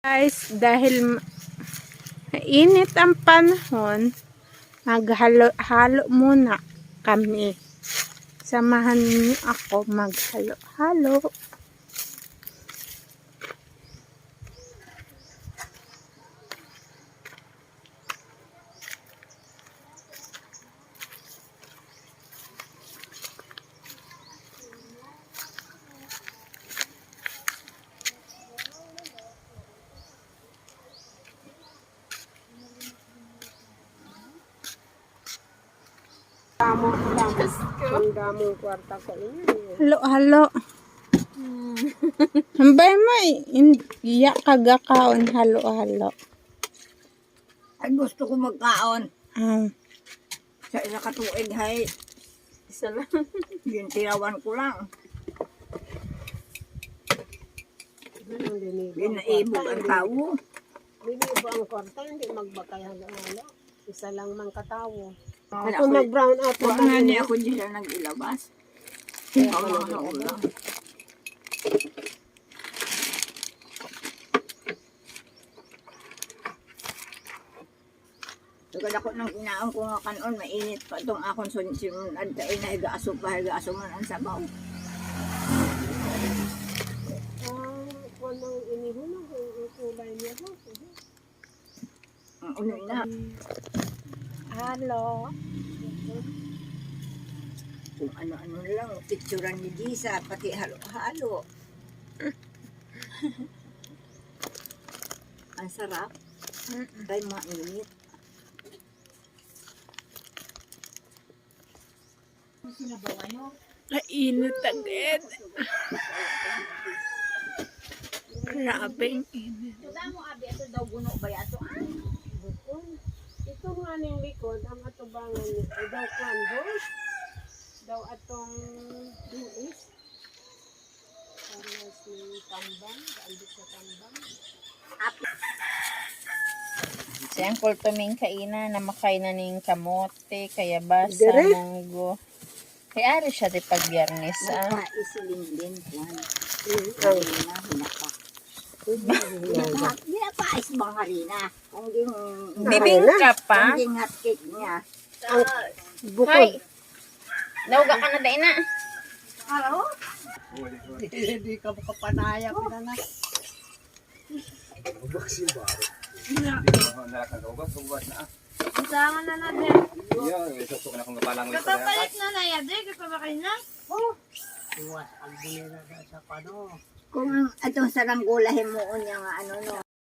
Guys, dahil mainit ang panahon, maghalo-halo muna kami. Samahan niyo ako maghalo-halo. Ang damong kwarta ko inyo. Halo-halo. Hambay mo iya kagakaon halo-halo. Ay gusto ko magkaon. Um, Sa isa katuig hay. Isa lang. Yung tirawan ko lang. Binaibog ang tao. Binibo ang kwarta, hindi magbakay halo-halo. Isa lang mang katawo. Kaya Kung nag-brown out na Huwag nga niya ako dyan nag-ilabas. Kaya ako mga ulam. Tugad ako nang inaon ko nga kanon, mainit pa itong akong sunod kay na higa-aso pa, higa-aso man ang sabaw. kung nang inihunong, yung kulay niya ho. Ang uno na. halo. Kung ano-ano lang, picturean ni Disa, pati halo-halo. Ang sarap. Ay, mainit. Mainit agad. Grabing init. Ito nga ning likod, ang atubangan niya, ay daw kwando. Daw atong duis. Parang ng tambang, kaandit sa tambang. Siyang kultuming kaina na makay na ning kamote, kaya basa, Dire? munggo. Kaya ari siya di pag biyernes, Magpaisilin-lin, Juan. Ang Hinapak. Hinapais bang harina? Kung ding... Bibing ka pa? Kung ding hot cake niya. bukod. Hoy! Nauga ka na dahil na. Ano? Hindi ka makapanaya ko na na. Usahan na natin. Iya, susok na kung kapalang ito. Kapapalit na na yan. Di ka pa na? Tuwas, ang binila sa pano. Kung itong saranggulahin mo niya nga ano no.